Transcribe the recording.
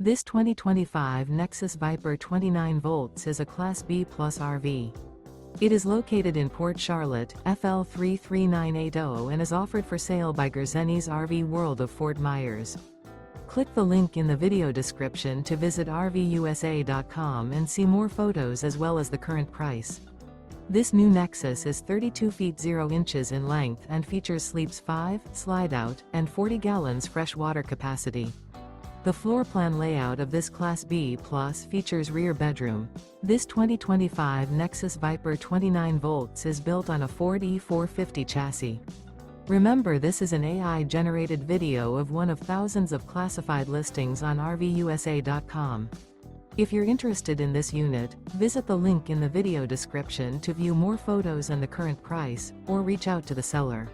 This 2025 Nexus Viper 29 volts is a Class B plus RV. It is located in Port Charlotte, FL 33980 and is offered for sale by Gerzeny's RV World of Fort Myers. Click the link in the video description to visit RVUSA.com and see more photos as well as the current price. This new Nexus is 32 feet 0 inches in length and features sleeps 5, slide-out, and 40 gallons fresh water capacity. The floor plan layout of this Class B Plus features rear bedroom. This 2025 Nexus Viper 29 volts is built on a Ford E450 chassis. Remember, this is an AI-generated video of one of thousands of classified listings on RVUSA.com. If you're interested in this unit, visit the link in the video description to view more photos and the current price, or reach out to the seller.